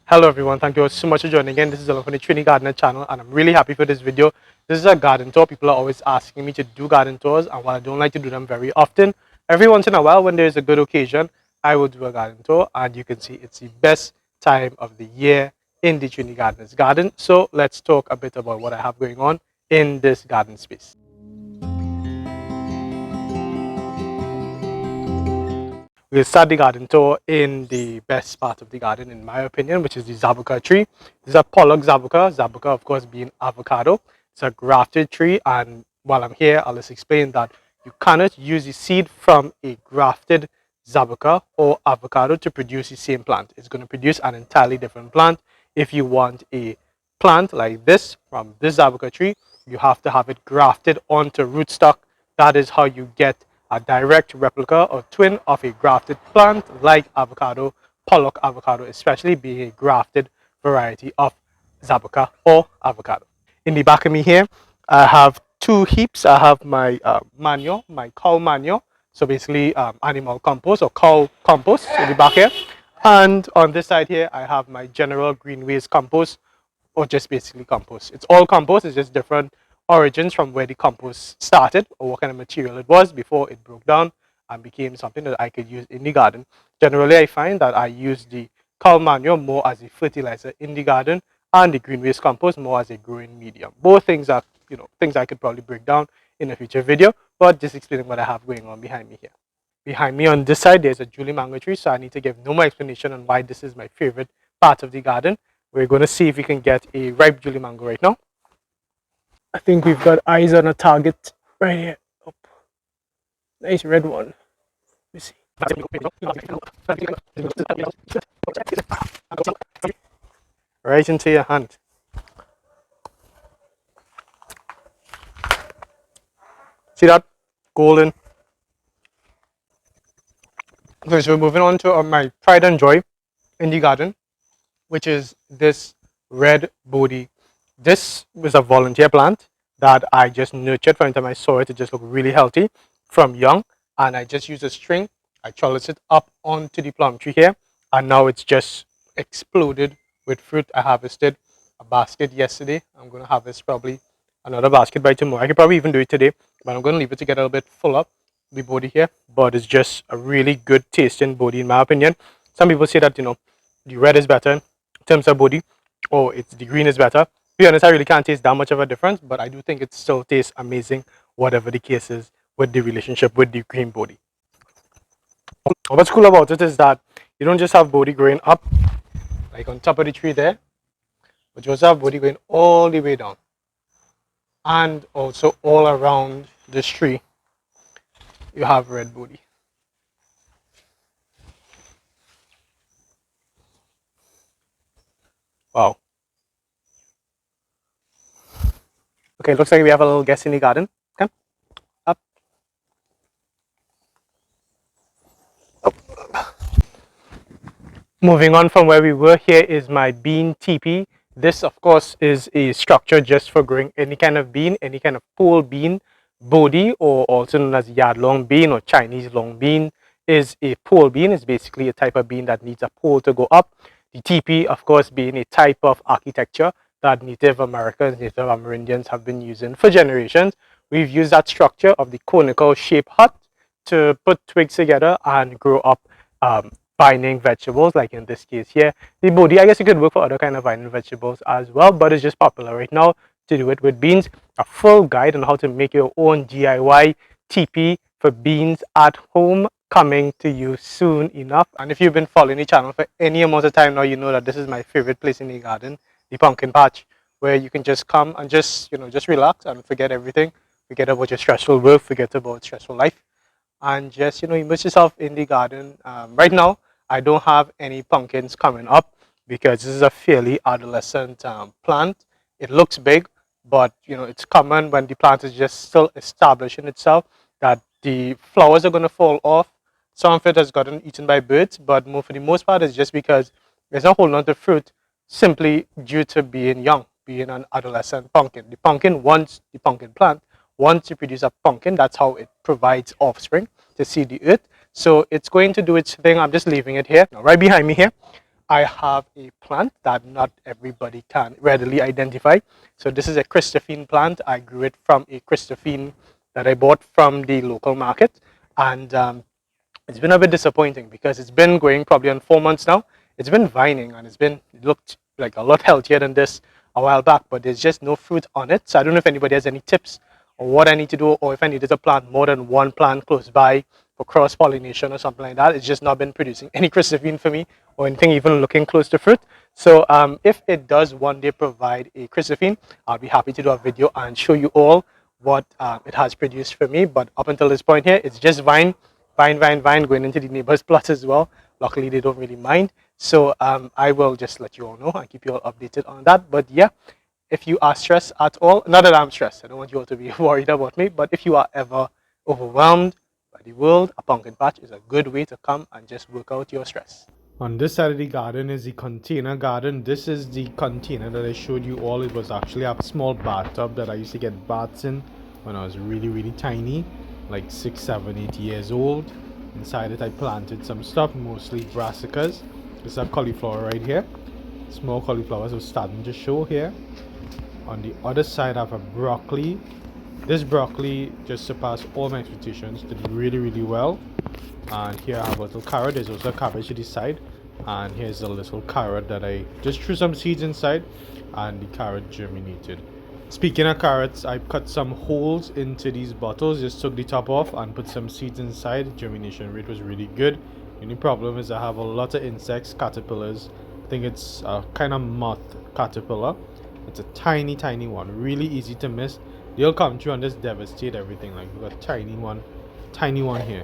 Hello everyone, thank you so much for joining again. This is Alan from the Trini Gardener channel and I'm really happy for this video. This is a garden tour. People are always asking me to do garden tours, and while I don't like to do them very often, every once in a while when there is a good occasion, I will do a garden tour, and you can see it's the best time of the year in the Trini Gardener's garden. So let's talk a bit about what I have going on in this garden space. We'll start the garden tour in the best part of the garden, in my opinion, which is the zabuka tree. This is a pollock zabuka. Zabuka, of course, being avocado. It's a grafted tree, and while I'm here, I'll just explain that you cannot use the seed from a grafted zabuka or avocado to produce the same plant. It's going to produce an entirely different plant. If you want a plant like this from this zabuka tree, you have to have it grafted onto rootstock. That is how you get a direct replica or twin of a grafted plant like avocado, pollock avocado, especially being a grafted variety of zabuka or avocado. In the back of me here, I have two heaps. I have my manure, my cow manure, so basically animal compost or cow compost in the back here. And on this side here, I have my general green waste compost, or just basically compost. It's all compost, it's just different origins from where the compost started or what kind of material it was before it broke down and became something that I could use in the garden. Generally, I find that I use the cow manure more as a fertilizer in the garden and the green waste compost more as a growing medium. Both things are, things I could probably break down in a future video, but just explaining what I have going on behind me here. Behind me on this side, there's a Julie mango tree, so I need to give no more explanation on why this is my favorite part of the garden. We're going to see if we can get a ripe Julie mango right now. I think we've got eyes on a target right here. Oh, nice red one. Let me see. Right into your hand. See that? Golden. Okay, so we're moving on to my pride and joy in the garden, which is this red Bodi. This was a volunteer plant that I just nurtured from the time I saw it. It just looked really healthy from young, and I just used a string. I trellised it up onto the plum tree here, and now it's just exploded with fruit. I harvested a basket yesterday. I'm going to harvest probably another basket by tomorrow. I could probably even do it today, but I'm going to leave it to get a little bit full up, the Bodi here. But it's just a really good tasting Bodi in my opinion. Some people say that, the red is better in terms of Bodi, or it's the green is better. To be honest, I really can't taste that much of a difference, but I do think it still tastes amazing, whatever the case is with the relationship with the green Bodi. What's cool about it is that you don't just have Bodi growing up, like on top of the tree there, but you also have Bodi going all the way down, and also all around this tree, you have red Bodi. Wow. Okay, looks like we have a little guest in the garden. Come up. Moving on from where we were, here is my bean teepee. This, of course, is a structure just for growing any kind of bean, any kind of pole bean. Bodi, or also known as yard long bean or Chinese long bean, is a pole bean. It's basically a type of bean that needs a pole to go up. The teepee, of course, being a type of architecture that Native Americans, Native Amerindians have been using for generations. We've used that structure of the conical shaped hut to put twigs together and grow up vining vegetables, like in this case here. The Bodi, I guess it could work for other kind of vining vegetables as well, but it's just popular right now to do it with beans. A full guide on how to make your own DIY teepee for beans at home coming to you soon enough. And if you've been following the channel for any amount of time now, you know that this is my favorite place in the garden, the pumpkin patch, where you can just come and just relax and forget everything. Forget about your stressful work, forget about stressful life, and just immerse yourself in the garden. Right now I don't have any pumpkins coming up because this is a fairly adolescent plant. It looks big, but it's common when the plant is just still establishing itself that the flowers are going to fall off. Some of it has gotten eaten by birds, but more for the most part it's just because it's not holding on to fruit simply due to being young, being an adolescent pumpkin. The pumpkin plant wants to produce a pumpkin. That's how it provides offspring to seed the earth. So it's going to do its thing. I'm just leaving it here. Now, right behind me here, I have a plant that not everybody can readily identify. So this is a Christophine plant. I grew it from a Christophine that I bought from the local market, and it's been a bit disappointing because it's been going probably on 4 months now. It's been vining and it looked like a lot healthier than this a while back, but there's just no fruit on it. So I don't know if anybody has any tips or what I need to do, or if I needed to plant more than one plant close by for cross pollination or something like that. It's just not been producing any Christophine for me or anything even looking close to fruit. So if it does one day provide a Christophine, I'll be happy to do a video and show you all what it has produced for me. But up until this point here, it's just vine going into the neighbor's plots as well. Luckily, they don't really mind. So I will just let you all know and keep you all updated on that. But yeah, if you are stressed at all, not that I'm stressed, I don't want you all to be worried about me, but if you are ever overwhelmed by the world, a pumpkin patch is a good way to come and just work out your stress. On this side of the garden is the container garden. This is the container that I showed you all. It was actually a small bathtub that I used to get baths in when I was really tiny, like 6, 7, 8 years old. Inside it I planted some stuff, mostly brassicas. This is a cauliflower right here. Small cauliflowers are starting to show here. On the other side I have a broccoli. This broccoli just surpassed all my expectations. Did really well. And here I have a little carrot. There's also a cabbage to the side, and here's a little carrot that I just threw some seeds inside, and the carrot germinated. Speaking of carrots, I cut some holes into these bottles, just took the top off and put some seeds inside. Germination rate was really good. The only problem is I have a lot of insects, caterpillars. I think it's a kind of moth caterpillar. It's a tiny one, really easy to miss. They'll come through and just devastate everything. Like, we've got a tiny one here.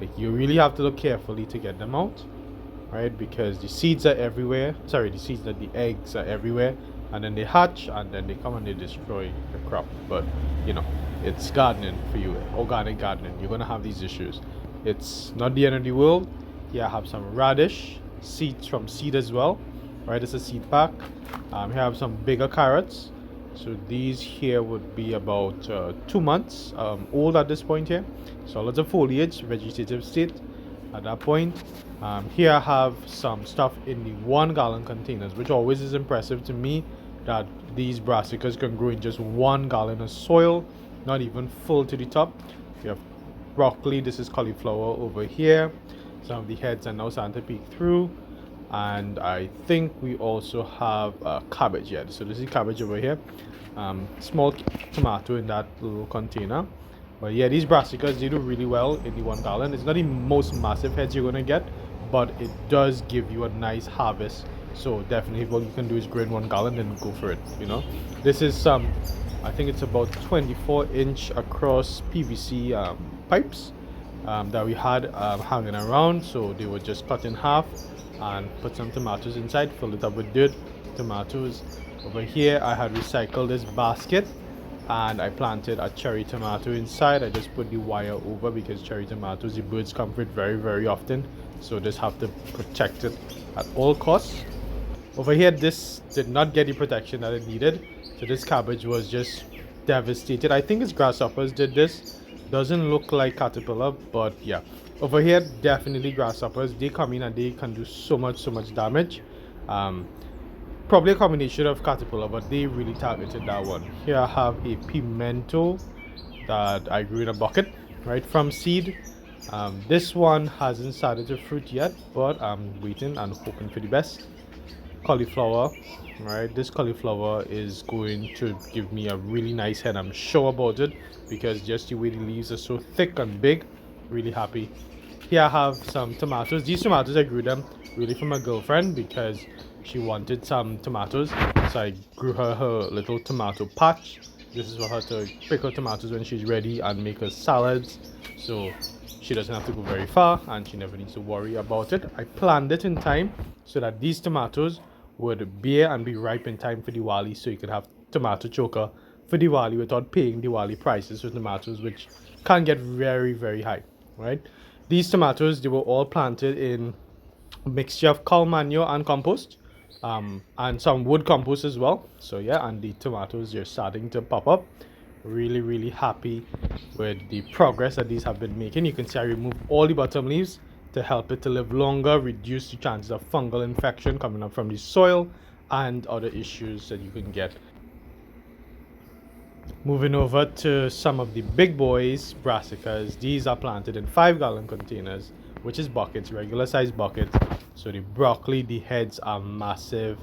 Like, you really have to look carefully to get them out, right? Because the seeds are everywhere. Sorry, the eggs are everywhere, and then they hatch and then they come and they destroy the crop. But you know, it's gardening for you, organic gardening. You're gonna have these issues. It's not the end of the world. Here I have some radish seeds from seed as well, right? It's a seed pack. Here I have some bigger carrots. So these here would be about 2 months old at this point here. So a lot of foliage, vegetative state at that point. Here I have some stuff in the 1 gallon containers, which always is impressive to me that these brassicas can grow in just 1 gallon of soil, not even full to the top. We have broccoli. This is cauliflower over here. Some of the heads are now starting to peek through. And I think we also have cabbage. Yeah, so this is cabbage over here. Small tomato in that little container. But yeah, these brassicas, they do really well in the 1 gallon. It's not the most massive heads you're gonna get, but it does give you a nice harvest. So definitely what you can do is grow in 1 gallon and go for it, you know. This is some, I think it's about 24-inch across PVC pipes that we had hanging around. So they were just cut in half and put some tomatoes inside, fill it up with dirt, tomatoes. Over here I had recycled this basket and I planted a cherry tomato inside. I just put the wire over because cherry tomatoes, the birds come for it very often, so just have to protect it at all costs. Over here this did not get the protection that it needed, so this cabbage was just devastated. I think it's grasshoppers did this. Doesn't look like caterpillar, but yeah. Over here definitely grasshoppers. They come in and they can do so much damage. Probably a combination of caterpillar, but they really targeted that one. Here I have a pimento that I grew in a bucket, right, from seed. This one hasn't started to fruit yet, but I'm waiting and hoping for the best. Cauliflower, right? This cauliflower is going to give me a really nice head. I'm sure about it because just the way the leaves are so thick and big. Really happy. Here I have some tomatoes. These tomatoes I grew them really for my girlfriend because she wanted some tomatoes, so I grew her little tomato patch. This is for her to pick her tomatoes when she's ready and make her salads, so she doesn't have to go very far and she never needs to worry about it. I planned it in time so that these tomatoes would bear and be ripe in time for Diwali, so you could have tomato choker for Diwali without paying Diwali prices for tomatoes, which can get very high, right? These tomatoes, they were all planted in a mixture of cow manure and compost, and some wood compost as well. So yeah, and the tomatoes are starting to pop up. Really happy with the progress that these have been making. You can see I removed all the bottom leaves. to help it to live longer, reduce the chances of fungal infection coming up from the soil and other issues that you can get. Moving over to some of the big boys, brassicas. These are planted in 5-gallon containers, which is buckets, regular size buckets. So the broccoli, the heads are massive.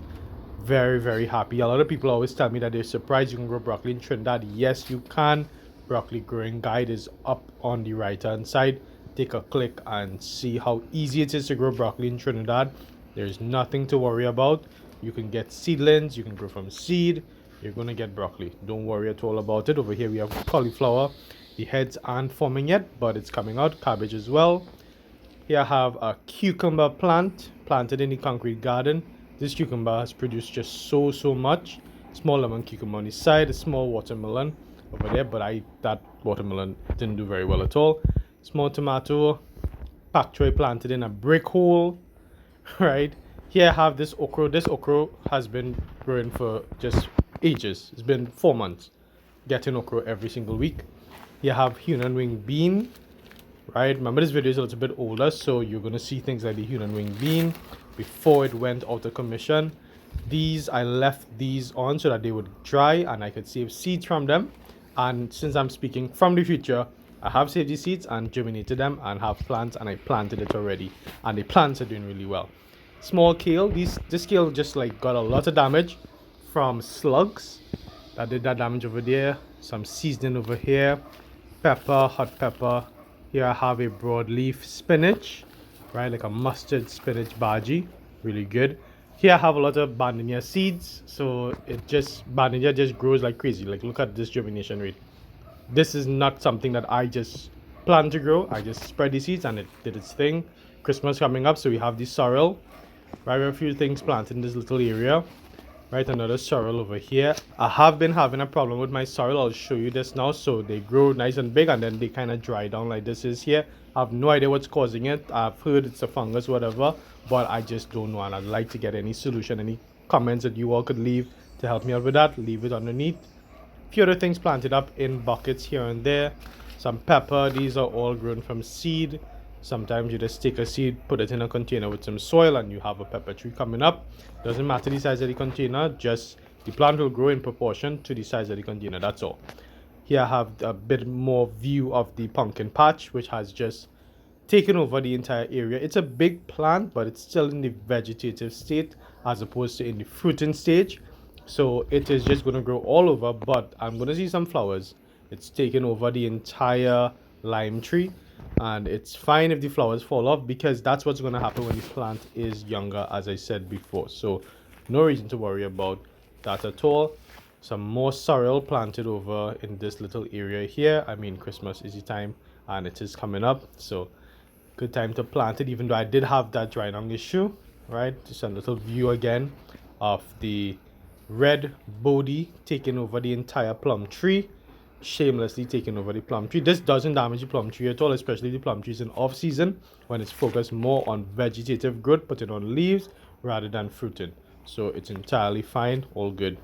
Very, very happy. A lot of people always tell me that they're surprised you can grow broccoli in Trinidad. Yes, you can. Broccoli growing guide is up on the right hand side. Take a click and see how easy it is to grow broccoli in Trinidad. There's nothing to worry about. You can get seedlings, you can grow from seed. You're gonna get broccoli. Don't worry at all about it. Over here we have cauliflower. The heads aren't forming yet, but it's coming out. Cabbage as well. Here I have a cucumber plant planted in the concrete garden. This cucumber has produced just so much. Small lemon cucumber on the side, a small watermelon over there, but that watermelon didn't do very well at all. Small tomato, pak choy planted in a brick hole, right? Here I have this okra. This okra has been growing for just ages. It's been 4 months getting okra every single week. Here I have Hunan wing bean, right? Remember, this video is a little bit older, so you're going to see things like the Hunan wing bean before it went out of commission. These, I left these on so that they would dry and I could save seeds from them. And since I'm speaking from the future, I have saved these seeds and germinated them and have plants, and I planted it already, and the plants are doing really well. Small kale. This kale just like got a lot of damage from slugs that did that damage over there. Some seasoning over here, pepper, hot pepper. Here I have a broadleaf spinach, right, like a mustard spinach bhaji, really good. Here I have a lot of bandania seeds, so bandania just grows like crazy. Like, look at this germination rate. This is not something that I just planned to grow. I just spread the seeds and it did its thing. Christmas coming up, so we have the sorrel, right? We have a few things planted in this little area. Right, another sorrel over here. I have been having a problem with my sorrel. I'll show you this now. So they grow nice and big and then they kind of dry down like this is here. I have no idea what's causing it. I've heard it's a fungus, whatever, but I just don't know, and I'd like to get any solution, any comments that you all could leave to help me out with that. Leave it underneath. A few other things planted up in buckets here and there. Some pepper. These are all grown from seed. Sometimes you just take a seed, put it in a container with some soil, and you have a pepper tree coming up. Doesn't matter the size of the container, just the plant will grow in proportion to the size of the container. That's all. Here I have a bit more view of the pumpkin patch, which has just taken over the entire area. It's a big plant, but it's still in the vegetative state as opposed to in the fruiting stage. So it is just going to grow all over, but I'm going to see some flowers. It's taken over the entire lime tree, and it's fine if the flowers fall off because that's what's going to happen when the plant is younger, as I said before. So no reason to worry about that at all. Some more sorrel planted over in this little area here. I mean, Christmas is the time and it is coming up, so good time to plant it, even though I did have that dry down issue, right? Just a little view again of the red Bodi taking over the entire plum tree, shamelessly taking over the plum tree. This doesn't damage the plum tree at all, especially the plum trees in off season when it's focused more on vegetative growth, putting on leaves rather than fruiting. So it's entirely fine, all good.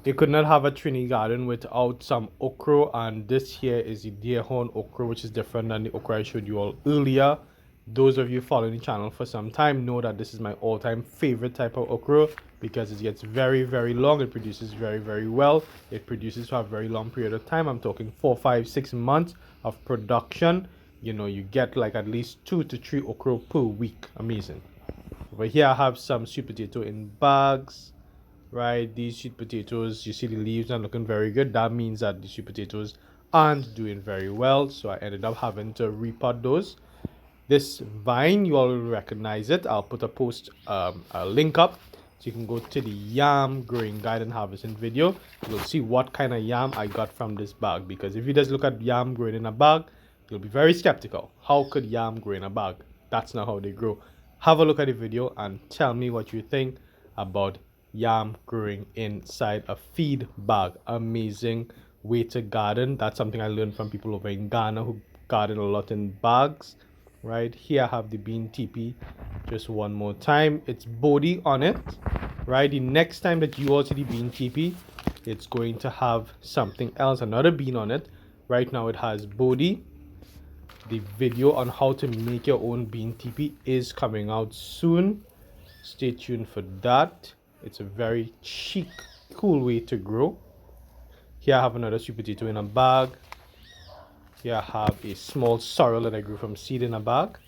They could not have a Trini garden without some okra, and this here is the deerhorn okra, which is different than the okra I showed you all earlier. Those of you following the channel for some time know that this is my all-time favorite type of okra because it gets very long. It produces very well. It produces for a very long period of time. I'm talking 4, 5, 6 months of production. You know, you get like at least 2 to 3 okra per week. Amazing. Over here I have some sweet potato in bags. Right, these sweet potatoes, you see the leaves are looking very good. That means that the sweet potatoes aren't doing very well, so I ended up having to repot those. This vine, you all will recognize it. I'll put a link up so you can go to the yam growing guide and harvesting video. You'll see what kind of yam I got from this bag, because if you just look at yam growing in a bag, you'll be very skeptical. How could yam grow in a bag? That's not how they grow. Have a look at the video and tell me what you think about yam growing inside a feed bag. Amazing way to garden. That's something I learned from people over in Ghana who garden a lot in bags. Right here I have the bean teepee. Just one more time, it's Bodi on it. Right, the next time that you all see the bean teepee, it's going to have something else, another bean on it. Right now it has Bodi, The video on how to make your own bean teepee is coming out soon. Stay tuned for that. It's a very chic, cool way to grow. Here I have another sweet potato in a bag. Here I have a small sorrel that I grew from seed in a bag.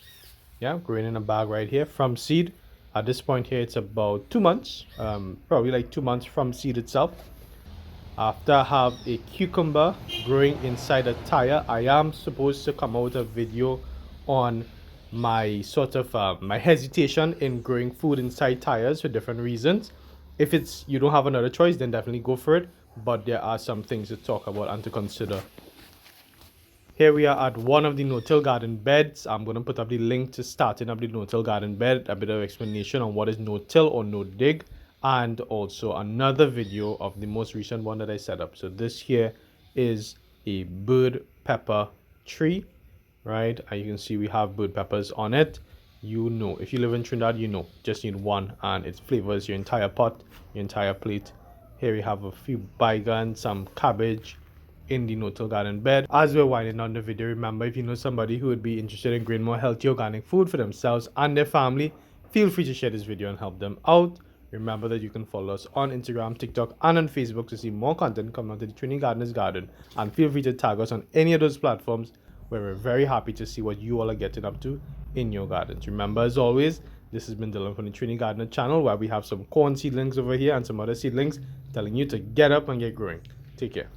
Yeah, growing in a bag right here from seed. At this point here, it's about 2 months, probably like 2 months from seed itself. After I have a cucumber growing inside a tire, I am supposed to come out with a video on my sort of my hesitation in growing food inside tires for different reasons. If it's you don't have another choice, then definitely go for it. But there are some things to talk about and to consider. Here we are at one of the no-till garden beds. I'm going to put up the link to starting up the no-till garden bed, a bit of explanation on what is no-till or no-dig, and also another video of the most recent one that I set up. So this here is a bird pepper tree, right? And you can see we have bird peppers on it. You know, if you live in Trinidad, you know, just need one and it flavors your entire pot, your entire plate. Here we have a few baigans, some cabbage, in the no-till garden bed. As we're winding down the video, remember, if you know somebody who would be interested in growing more healthy organic food for themselves and their family, feel free to share this video and help them out. Remember that you can follow us on Instagram, TikTok, and on Facebook to see more content coming out of the Trini Gardener's Garden. And feel free to tag us on any of those platforms where we're very happy to see what you all are getting up to in your gardens. Remember, as always, this has been Dylan from the Trini Gardener channel, where we have some corn seedlings over here and some other seedlings telling you to get up and get growing. Take care.